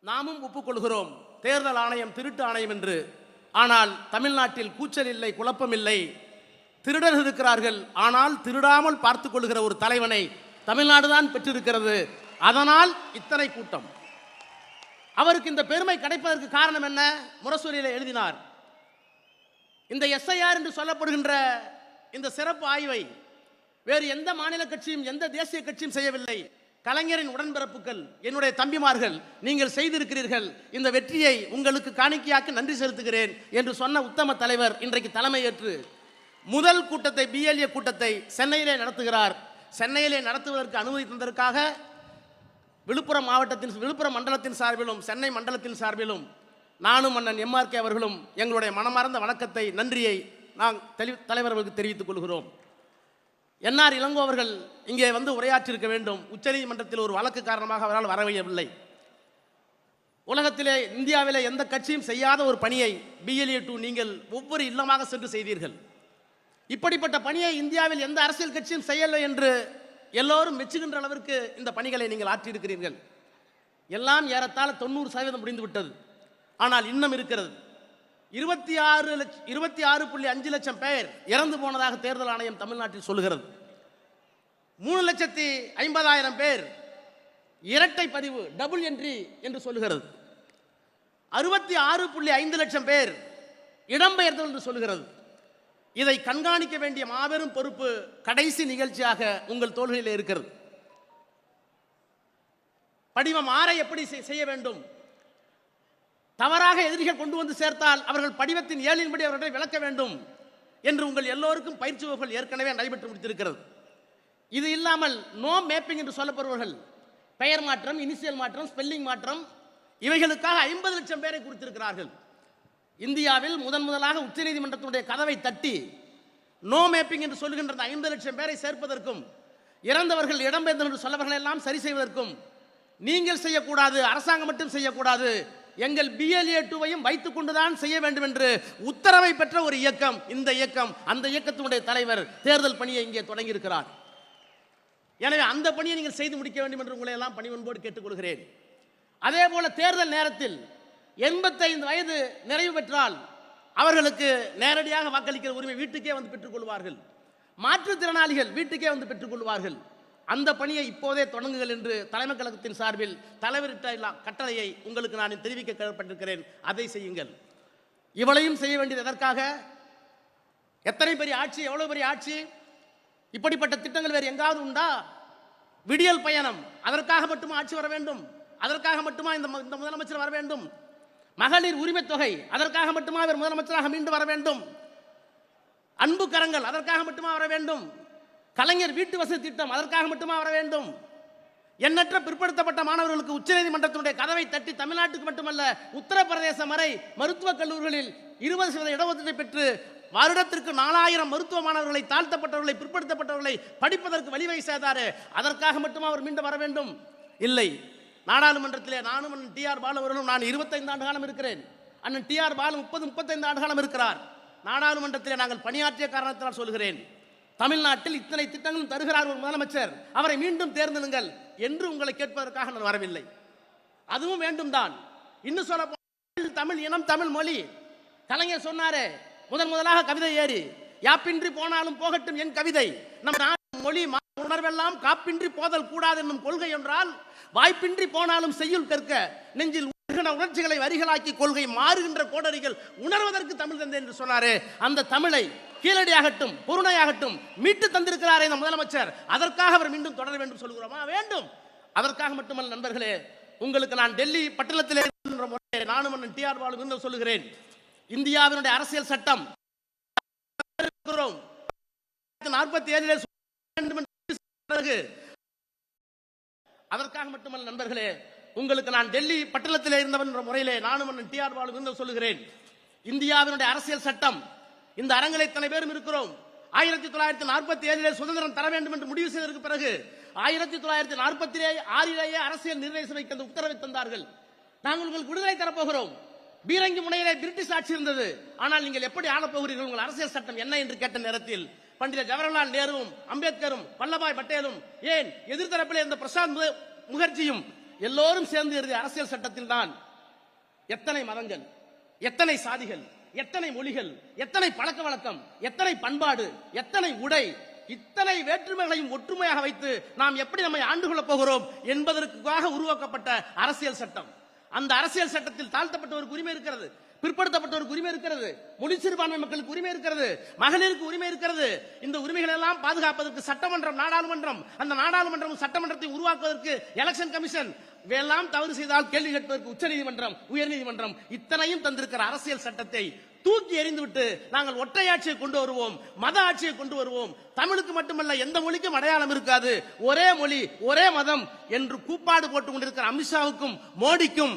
நாமும் ஒப்புக்கொள்கிறோம் தேர்தல் ஆணையம் திருட்டு ஆணையம் என்று. ஆனால் தமிழ்நாட்டில் கூச்சல் இல்லை, குழப்பம் இல்லை. திருடர்கள் இருக்கிறார்கள், ஆனால் திருடாமல் பார்த்துக் கொள்கிற ஒரு தலைவனை தமிழ்நாடுதான் பெற்றிருக்கிறது. அதனால் இத்தனை கூட்டம். அவருக்கு இந்த பெருமை கிடைப்பதற்கு காரணம் என்ன? முரசொலியில் எழுதினார், இந்த எஸ்ஐஆர் என்று சொல்லப்படுகின்ற இந்த சிறப்பு ஆய்வை வேறு எந்த மாநில கட்சியும் எந்த தேசிய கட்சியும் செய்யவில்லை. கலைஞரின் உடன்பிறப்புகள், என்னுடைய தம்பிமார்கள், நீங்கள் செய்திருக்கிறீர்கள். இந்த வெற்றியை உங்களுக்கு காணிக்கையாக்கி நன்றி செலுத்துகிறேன் என்று சொன்ன உத்தம தலைவர் இன்றைக்கு தலைமையேற்று முதல் கூட்டத்தை, பிஎல்ஏ கூட்டத்தை சென்னையிலே நடத்துகிறார். சென்னையிலே நடத்துவதற்கு அனுமதி தந்ததற்காக விழுப்புரம் மண்டலத்தின் சார்பிலும் சென்னை மண்டலத்தின் சார்பிலும் நானும் அண்ணன் எம்ஆர்கே அவர்களும் எங்களுடைய மனமார்ந்த வணக்கத்தை, நன்றியை தலைவர்களுக்கு தெரிவித்துக் கொள்கிறோம். என்ஆர் இளங்கோ அவர்கள் இங்கே வந்து உரையாற்றிருக்க வேண்டும். உச்சநீதிமன்றத்தில் ஒரு வழக்கு காரணமாக அவரால் வரவில்லை. உலகத்திலே, இந்தியாவிலே எந்த கட்சியும் செய்யாத ஒரு பணியை பிஎல்ஏ 2 நீங்கள் ஒவ்வொரு இல்லமாக சென்று செய்தீர்கள். இப்படிப்பட்ட பணியை இந்தியாவில் எந்த அரசியல் கட்சியும் செய்யலை என்று எல்லோரும் மெச்சுகின்ற அளவிற்கு இந்த பணிகளை நீங்கள் ஆற்றியிருக்கிறீர்கள். எல்லாம் ஏறத்தாழ 90% முடிந்து விட்டது. ஆனால் இன்னும் இருக்கிறது. 26.5 லட்சம் பேர் இறந்து போனதாக தேர்தல் ஆணையம் தமிழ்நாட்டில் சொல்லுகிறது. 3,50,000 பேர் இரட்டை பதிவு, டபுள் என்ட்ரி என்று சொல்லுகிறது. 66.5 லட்சம் பேர் இடம்பெயர்ந்தவர் என்று சொல்லுகிறது. இதை கண்காணிக்க வேண்டிய மாபெரும் பொறுப்பு கடைசி நிகழ்ச்சியாக உங்கள் தோள்களில் இருக்கிறது. படிவம் 6 எப்படி செய்ய வேண்டும்? தவறாக எதிரிகள் கொண்டு வந்து சேர்த்தால் அவர்கள் படிவத்தின் 7 படி அவர்களை விளக்க வேண்டும் என்று உங்கள் எல்லோருக்கும் பயிற்சி வகுப்புகள் ஏற்கனவே நடைபெற்று முடித்திருக்கிறது. இது இல்லாமல் நோ மேப்பிங் என்று சொல்லப்படுபவர்கள், பெயர் மாற்றம், இனிஷியல் மாற்றம், ஸ்பெல்லிங் மாற்றம், இவைகளுக்காக 50 லட்சம் பேரை குறித்திருக்கிறார்கள். இந்தியாவில் முதலாக உச்சநீதிமன்றத்தினுடைய கதவை தட்டி நோ மேப்பிங் என்று சொல்லுகின்ற 50 லட்சம் பேரை சேர்ப்பதற்கும், இறந்தவர்கள் இடம்பெயர்ந்தவர்கள் என்று சொல்லவர்கள் எல்லாம் சரி செய்வதற்கும் நீங்கள் செய்யக்கூடாது, அரசாங்கம் மட்டும் செய்யக்கூடாது, எங்கள் பிஎல்ஏ 2வையும் வைத்துக் கொண்டுதான் செய்ய வேண்டும் என்று உத்தரவை பெற்ற ஒரு இயக்கம் இந்த இயக்கம். அந்த இயக்கத்தினுடைய தலைவர் தேர்தல் பணியை இங்கே தொடங்கி இருக்கிறார். எனவே அந்த பணியை நீங்கள் செய்து முடிக்க வேண்டும் என்று உங்களை எல்லாம் பணிவன்போடு கேட்டுக்கொள்கிறேன். அதே போல தேர்தல் நேரத்தில் 85 வயது நிறைவு பெற்றால் அவர்களுக்கு நேரடியாக வாக்களிக்கிற உரிமை வீட்டுக்கே வந்து பெற்றுக் கொள்வார்கள். மாற்றுத்திறனாளிகள் வீட்டுக்கே வந்து பெற்றுக் கொள்வார்கள். அந்த பணியை இப்போதே தொடங்குங்கள் என்று தலைமை கழகத்தின் சார்பில் தலைவரிட்ட கட்டளையை உங்களுக்கு நான் தெரிவிக்க கடமைப்பட்டிருக்கிறேன். அதை செய்யுங்கள். இவளையும் செய்ய வேண்டியது எதற்காக? எத்தனை பெரிய ஆட்சி, எவ்வளவு பெரிய ஆட்சி! இப்படிப்பட்ட திட்டங்கள் வேறு எங்காவது உண்டா? விடியல் பயணம், அதற்காக மட்டுமா ஆட்சி வர வேண்டும்? அதற்காக மட்டுமா இந்த முதலமைச்சர் வர வேண்டும்? மகளிர் உரிமை தொகை, அதற்காக மட்டுமா அவர் முதலமைச்சராக மீண்டும் வர வேண்டும்? அன்பு கரங்கள், அதற்காக மட்டுமா வர வேண்டும்? கலைஞர் வீட்டு வசதி திட்டம், அதற்காக மட்டுமா வர வேண்டும்? எண்ணற்ற பிற்படுத்தப்பட்ட மாணவர்களுக்கு உச்சநீதிமன்றத்தினுடைய கதவை தட்டி தமிழ்நாட்டுக்கு மட்டுமல்ல உத்தரப்பிரதேசம் வரை மருத்துவக் கல்லூரிகளில் 20% இடஒதுக்கீட்டை பெற்று வருடத்திற்கு 4,000 மருத்துவ மாணவர்களை, தாழ்த்தப்பட்டவர்களை, பிற்படுத்தப்பட்டவர்களை படிப்பதற்கு வழிவகை செய்தார். அதற்காக மட்டுமா அவர் மீண்டும் வர வேண்டும்? இல்லை. நாடாளுமன்றத்திலே நானும் அண்ணன் டிஆர் பாலு அவர்களும், நான் 25 ஆண்டு காலம் இருக்கிறேன், அண்ணன் டிஆர் பாலு 30-35 ஆண்டு காலம் இருக்கிறார். நாடாளுமன்றத்திலே நாங்கள் பணியாற்றிய காரணத்தினால் சொல்கிறேன், தமிழ்நாட்டில் இத்தனை திட்டங்களும் தருகிறார் ஒரு முதலமைச்சர், அவரை மீண்டும் தேர்ந்தெடுங்கள் என்று உங்களை கேட்பதற்காக நான் வரவில்லை. அதுவும் வேண்டும் தான். இன்னும் சொல்ல தமிழ் இனம், தமிழ் மொழி, கலைஞர் சொன்னாரே முதலாக கவிதை ஏறி, யாப்பின்றி போனாலும் போகட்டும் என் கவிதை, நம் நாடு மொழி உணர்வெல்லாம் காப்பின்றி போதல் கூடாது என்னும் கொள்கை என்றால், வாய்ப்பின்றி போனாலும் செய்யுள் கற்க, நெஞ்சில் உணர்ச்சிகளை வரிகளாக்கி கொள்கை மாறுகின்ற கோடரிகள் உணர்வதற்கு தமிழ் தந்தை என்று சொன்னாரே, அந்த தமிழை கீழடியாகட்டும் பொருணையாகட்டும் மீட்டு தந்திருக்கிறாரே இந்த முதலமைச்சர், அதற்காக அவர் மீண்டும் தொடர வேண்டும் சொல்கிறோமா? வேண்டும். அதற்காக மட்டுமல்ல நண்பர்களே, உங்களுக்கு நான் டெல்லி பட்டணத்திலே நானும் அண்ணன் டிஆர் பாலு சொல்லுகிறேன், இந்தியாவினுடைய அரசியல் சட்டம் 47 அதற்காக மட்டுமல்ல நண்பர்களே, உங்களுக்கு நான் டெல்லி பட்டணத்தில் இருந்தவன் என்ற முறையிலே நானும் அண்ணன் டிஆர் பாலு சொல்லுகிறேன், இந்தியாவினுடைய அரசியல் சட்டம், இந்த அரங்கில் இத்தனை பேரும் இருக்கிறோம், 1947 சுதந்திரம் தர வேண்டும் என்று முடிவு செய்ததற்கு பிறகு 1946 அரசியல் நிர்ணய சபைக்கு அந்த உத்தரவை தந்தார்கள். நாங்கள் உங்களுக்கு விடுதலை தரப்போகிறோம். பீரங்கி முனையிலே பிரிட்டிஷ் ஆட்சி இருந்தது, ஆனால் நீங்கள் எப்படி ஆளப்போகிறீர்கள், உங்கள் அரசியல் சட்டம் என்ன என்று கேட்ட நேரத்தில் பண்டித ஜவஹர்லால் நேருவும், அம்பேத்கரும், வல்லபாய் பட்டேலும், ஏன் எதிர்த்தரப்பில் இருந்த பிரசாந்த் முகர்ஜியும் எல்லோரும் சேர்ந்து எழுதிய அரசியல் சட்டத்தில் தான் எத்தனை மதங்கள், எத்தனை சாதிகள், எத்தனை மொழிகள், எத்தனை பழக்க வழக்கம், எத்தனை பண்பாடு, எத்தனை உடை, இத்தனை வேற்றுமைகளையும் ஒற்றுமையாக வைத்து நாம் எப்படி நம்மை ஆண்டு கொள்ளப் போகிறோம் என்பதற்காக உருவாக்கப்பட்ட அரசியல் சட்டம். அந்த அரசியல் சட்டத்தில் தாழ்த்தப்பட்டவருக்கு உரிமை இருக்கிறது, பிற்படுத்தப்பட்டவருக்கு உரிமை இருக்கிறது, மொழி சிறுபான்மை மக்களுக்கு உரிமை இருக்கிறது, மகளிருக்கு உரிமை இருக்கிறது. இந்த உரிமைகள் எல்லாம் பாதுகாப்பதற்கு சட்டமன்றம், நாடாளுமன்றம், அந்த நாடாளுமன்றம் சட்டமன்றத்தை உருவாக்குவதற்கு எலெக்ஷன் கமிஷன், இவையெல்லாம் தவறு செய்தால் கேள்வி கேட்பதற்கு உச்சநீதிமன்றம், உயர்நீதிமன்றம், இத்தனையும் தந்திருக்கிற அரசியல் சட்டத்தை தூக்கி எறிந்துவிட்டு நாங்கள் ஒற்றையாட்சியை கொண்டு வருவோம், மத ஆட்சியை கொண்டு வருவோம், தமிழுக்கு மட்டுமல்ல எந்த மொழிக்கும் அடையாளம் இருக்காது, ஒரே மொழி ஒரே மதம் என்று கூப்பாடு போட்டுக் கொண்டிருக்கிற அமித்ஷாவுக்கும் மோடிக்கும்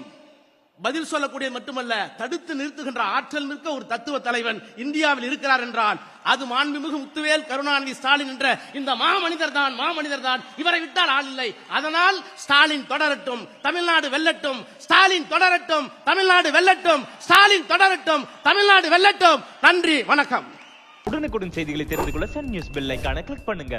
பதில் சொல்லக்கூடியது மட்டுமல்ல, தடுத்து நிறுத்துகின்ற ஆற்றல் மிக்க ஒரு தத்துவ தலைவன் இந்தியாவில் இருக்கிறார் என்றால் அது மாண்புமிகு முத்துவேல் கருணாநிதி ஸ்டாலின் என்ற இந்த மாமனிதர் தான். இவரை விட்டால் ஆள் இல்லை. அதனால் ஸ்டாலின் தொடரட்டும், தமிழ்நாடு வெல்லட்டும். ஸ்டாலின் தொடரட்டும், தமிழ்நாடு வெல்லட்டும். ஸ்டாலின் தொடரட்டும், தமிழ்நாடு வெல்லட்டும். நன்றி, வணக்கம். உடனுக்குடன் செய்திகளை தெரிந்து கொள்ள சன் நியூஸ் பெல் ஐகானை கிளிக் பண்ணுங்க.